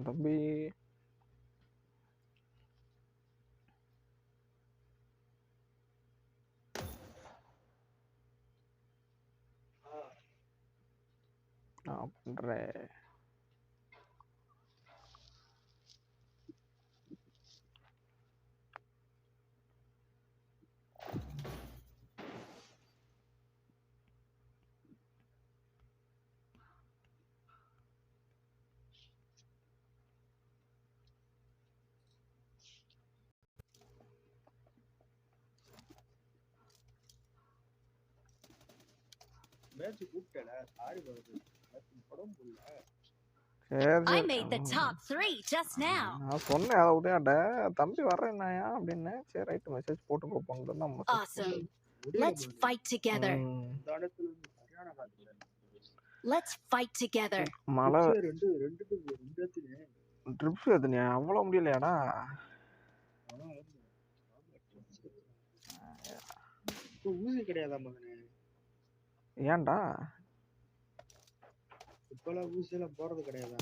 தம்பி. நான் பண்றேன். மேட்ச் கூப்பிட்டல சாரி வருது படம் புள்ள I made the top 3 just now. நான் சொன்னேன் அதை விடையாட்ட தம்பி வர்றேன்னாயா அப்படின்னு. சரி ரைட் மெசேஜ் போட்டு போப்போங்க. Awesome. Let's fight together. Let's fight together. மழை ட்ரிப்ஸ் எத்தனையா அவ்வளோ முடியலையாடா? ஊசி கிடையாதா மகனே? ஏன்டா இப்பெல்லாம் ஊசி எல்லாம் போறது கிடையாதா?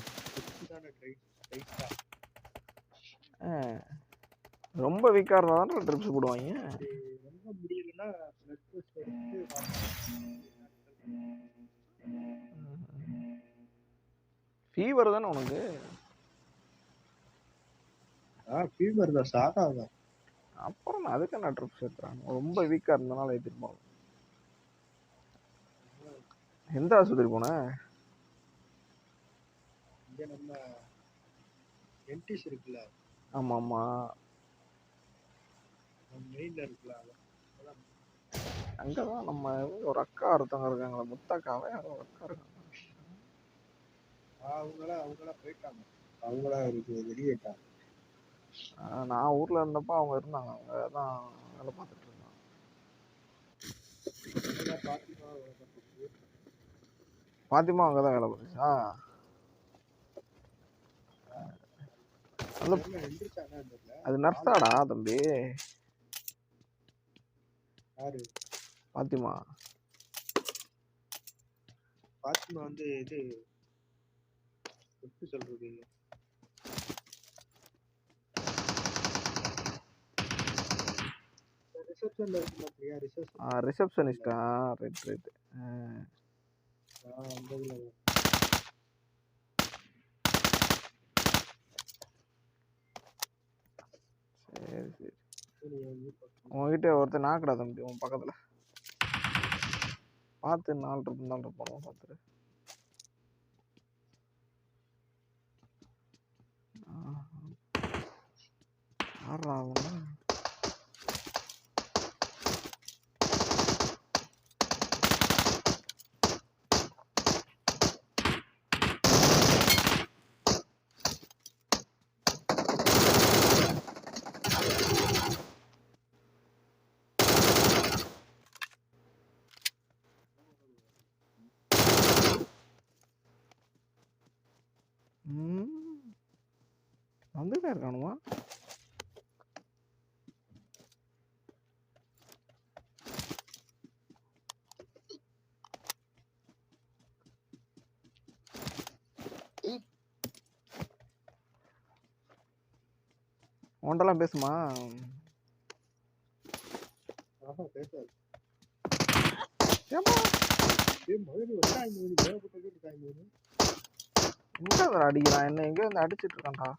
ரொம்ப வீக்கா இருந்தா தான் ட்ரிப்ஸ் போடுவாங்க. ரொம்ப முடியலன்னா ஃபீவர் தானே உனக்கு? ஃபீவர் தான் சாதாதான். அப்புறம் அதுக்கு நான் ட்ரிப்ஸ் எடுத்துறாங்க. ரொம்ப வீக்கா இருந்தனால ஏற்றிருப்பாங்க. எந்த ஆஸ்பத்திரி போன? இங்க நம்ம என்டிஸ் இருக்குல்ல. ஆமா ஆமா மெயின்ல இருக்குல்ல. அங்கதான் நம்ம ஒரு அக்கா ஒருத்தவங்க இருக்காங்களா, முத்தக்காவே யாரோ ஒரு அக்கா இருக்காங்க. அவங்களா போயிட்டாங்க. அவங்களா இருக்கு வெளியேட்டாங்க. நான் ஊர்ல இருந்தப்ப அவங்க இருந்தாங்க. அவங்கதான் வேலை பார்த்துட்டு இருந்தாங்க. பாத்திமா அங்கதான் வேலை பார்த்துச்சா? அது நர்ஸாடா தம்பி? பாத்திமா வந்து இது எப்படி சொல்றது, ரிசப்ஷனிஸ்டா? Right right. சரி சரி. உங்ககிட்ட ஒருத்தர் நாக்கடா தம்பி உன் பக்கத்துல. பார்த்து 4 இருப்போம் பார்த்துரு. ஆடுறாங்க. வந்துட்டே இருக்கானுமா? உன்ட்டெல்லாம் பேசுமா? பேசாது. அடிக்கிறான் என்ன? எங்கேயோ வந்து அடிச்சிட்டு இருக்கான்டா.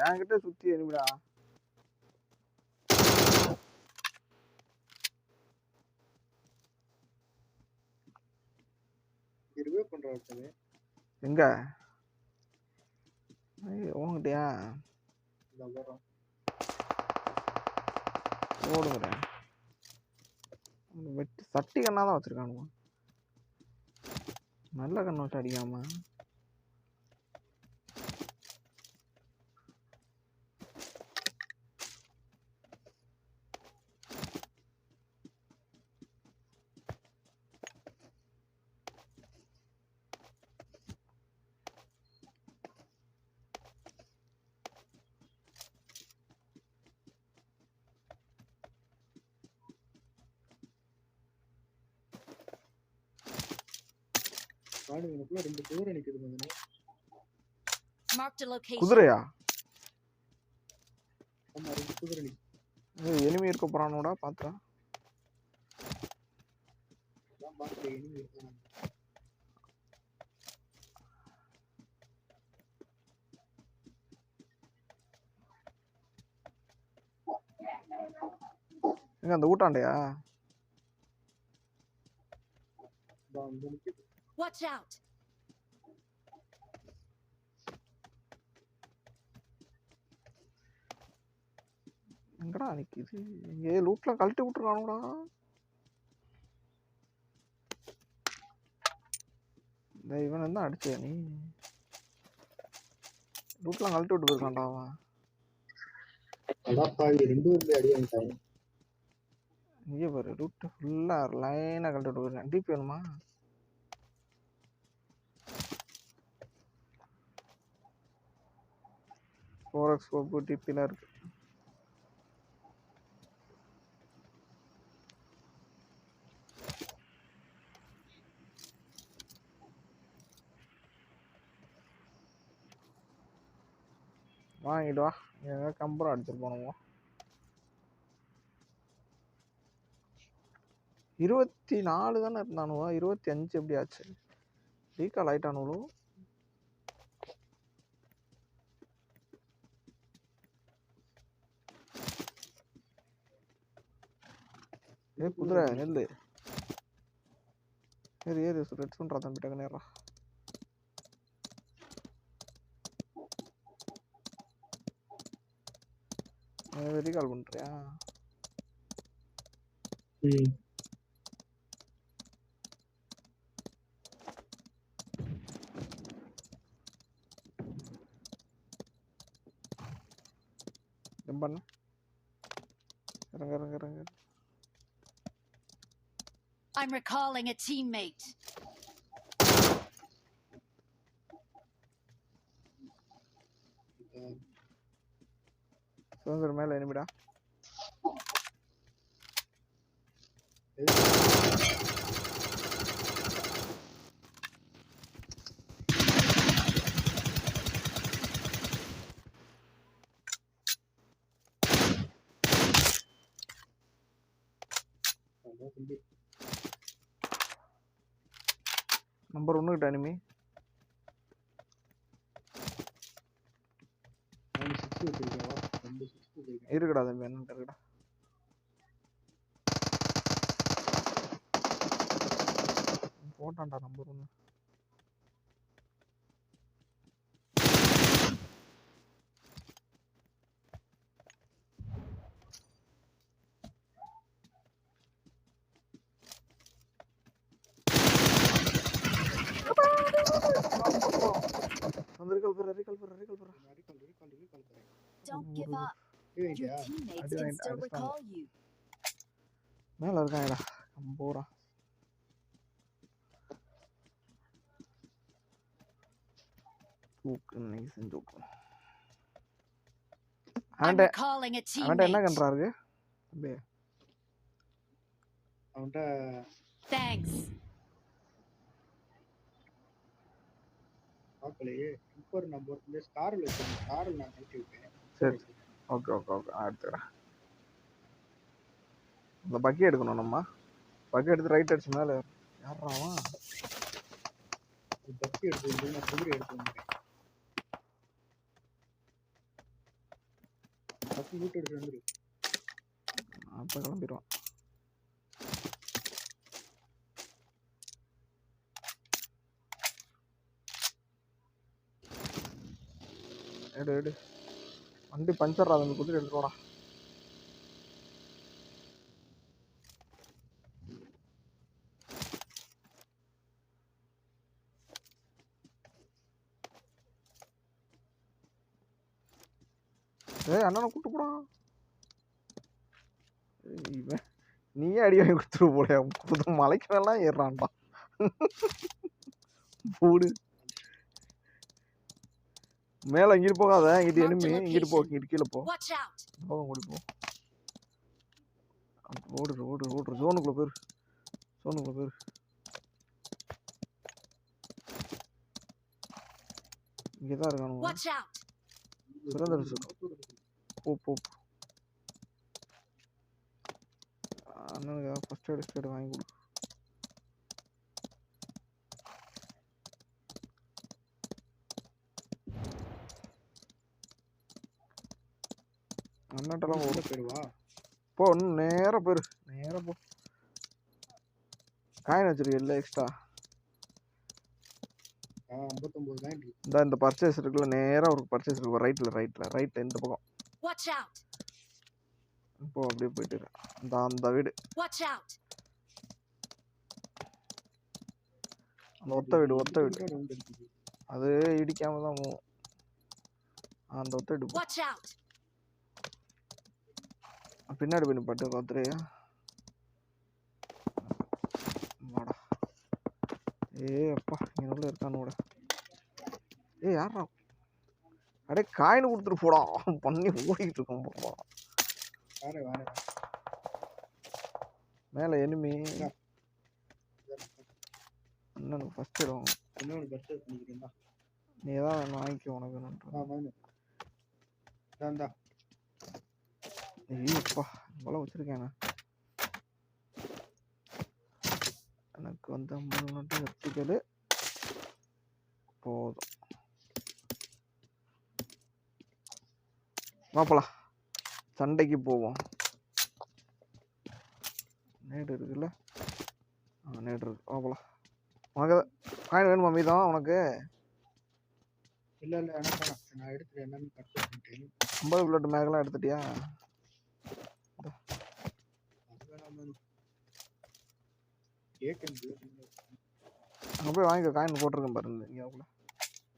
என்கிட்ட சுத்தி எனிமிடா. எங்க உங்ககிட்டயா? ஓடுங்கிறேன். வெட்டி சட்டி கண்ணாதான் வச்சிருக்கானுமா. நல்ல கண்ணை வச்சு அடிக்காம. பாடுங்களுக்குள்ள 2 குதிரை நிக்குது மதனே. Marked a location. குதிரையா? ஆமா 2 குதிரை நிக்குது. எனிமி இருக்க போறானோடா பாத்தா. நான் பாக்குறேன் எனிமி இருக்காங்க. எங்க அந்த ஊட்டாண்டையா? அங்க நிக்குது. Watch out. எங்கடா நிக்குது? இங்க லூட்ல கழட்டி விட்டுறானுடா. இந்த இவன் என்ன அடிச்சே நீ? லூட்லாம் கழட்டி விட்டு போயிருக்கான்டா அவன். அதான் பாவி 2 பேர்ல அடி வாங்கிட்டாங்க. இங்கே பாரு லூட் ஃபுல்லா லைனா கழட்டி விட்டு போயிருக்கான். டிபி வேணுமா? ஃபோரக்ஸ் கோப்பு டிபிலாம் இருக்கு. வாங்கிட்டு வா. எங்க கம்பரம் அடிச்சிட்டு போனோமோ. 24 தானே இருந்தானுவா, 25 எப்படி ஆச்சு? ரீகால் ஆயிட்டானுவோ. குதிரை நெல்லு ஏறு ஏறு ரெட் சொல்றா தம்பி டக்கு நேரா. ரீகால் பண்றியா? பண்ண இறங்க இறங்க இறங்க. I'm recalling a teammate. சுதந்திர மேல எனிமிடா. நம்பர் 1 கிட்ட எனிமி. இருக்குடா தம்பி என்ன இருக்குடா. போட்டான்டா number 1. Don't give up. Your teammates can still recall you. மேல இருக்காங்கடா கம்போரா. தூக்கு நைஸ் தூக்கு. I'm recalling a teammate. அவன்ட என்ன கண்றாரு தம்பி? அவன்ட Thanks. பாக்கலையே. இம்போர் நம்பர் இந்த ஸ்டார்ல இருக்கு. ஸ்டார்ல நான் கழட்டி விட்டேன். சரி ஓகே ஓகே ஓகே எடுத்துக்கிறேன். இந்த பக்கி எடுக்கணும் நம்ம. பக்கி எடுத்து ரைட் அடிச்சு மேலே யாராவா பக்கி எடுத்து நான் குதிரை எடுத்து வந்துட்டேன். பக்கி வீட்டு எடுத்து வந்துரு. அப்போ கிளம்பிடுவான். எடு எடு வண்டி பஞ்சர் ஆகுது. குதிரை எடுத்துடா. ஏய் அண்ணனை கூட்டு போடா. இவன் நீயே அடி வாங்கி கொடுத்துரு போட. புது மலைக்கு மேலாம் ஏறான்டா. போடு மேல இங்கிட்டு போகாத. இங்கிட்டு எனிமி. இங்கிட்டு போ. இங்கிட்டு கீழே போ. போக ஓடி போ. ஓடு ஓடு ஓடு. ஜோனுக்குள்ள போயிரு. ஜோனுக்குள்ள போயிரு. இங்கே தான் இருக்கானுங்க. Watch out! சுரேந்தர் சார் போ போ போ. அண்ணனுக்கு ஏதாவது ஃபஸ்ட் எய்டு வாங்கி கொடு. அண்ணாட்டெல்லாம் உள்ள போயிடுவா. போ, இன்னும் நேராக போயிரு, நேராக போ. Coin வச்சிருக்கீல்ல extra? 59 காயின் இருக்கு. இந்த பர்ச்சேஸ் இருக்குல்ல, நேராக ஒரு பர்ச்சேஸ் இருக்கு ரைட்டில் இந்த பக்கம். Watch out! இப்போ அப்படியே போயிட்டு இரு. அந்த வீடு, Watch out! அந்த ஒத்த வீடு ரவுண்ட் அடிக்குது. அது இடிக்காம தான் போகும். அந்த ஒத்த வீடு போ. Watch out! பின்னாடி போய் நிப்பாட்டு கோத்துறையா. வாடா. அப்பா இங்கே உள்ள இருக்கானோட. யாரா? அடே காயின் கொடுத்துட்டு போடா. பண்ணி ஓடிக்கிட்டு இருக்கோம். போடா. வாரேன். மேலே எனிமி. இன்னொன்று ஃபஸ்ட் இடம். இன்னொன்று பர்ச்சேஸ் பண்ணிக்கிறேன்டா. நீ ஏதாவது ஒன்று வாங்கிக்க, உனக்கு வேணுன்ற. தான்டா. அப்பா இவ்வளோ வச்சுருக்கேண்ணா. எனக்கு வந்து 50 மட்டும் வச்சுக்கது போதும். வாப்பலாம், சண்டைக்கு போவோம். நேடு இருக்குல்ல? நேடு இருக்கு, வாப்பலாம். உனக்கு காயின் வேணுமா மீதம் உனக்கு? இல்லை எனக்கு நான் எடுத்துட்டேன், எல்லாமே பர்ச்சேஸ் பண்ணிட்டேன். 50 புல்லட் மேகெல்லாம் எடுத்துட்டியா? அங்கே போய் வாங்கிக்க, காயின் போட்டிருக்கேன் பாருங்க. இங்கே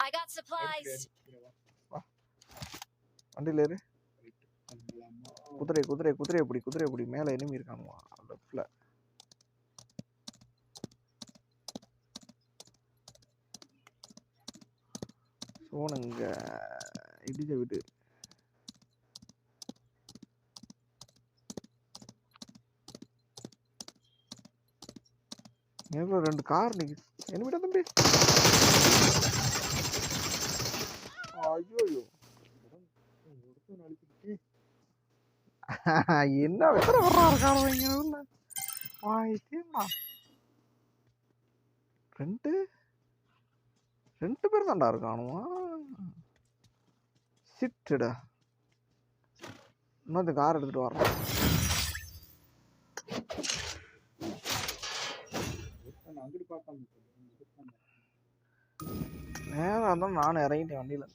I got supplies. வண்டியில் ஏறு. குதிரையை பிடி. மேலே எனிமி இருக்கானுவா லெஃப்ட்ல. சோனுங்க இடிச்ச வீடு. எவ்வளோ 2 கார் நிற்குது. எனிமிடா தம்பி. ஐயோ என்ன எத்தனை வர்றா இருக்காரு இங்க உள்ள. வாய்த்தேம்மா. 2 பேர் தான்டா இருக்கானுவா. சிட்டுடா. இன்னொரு கார் எடுத்துட்டு வர்றான். நேரம் தான் நானும் இறங்கிட்டேன் வண்டியில.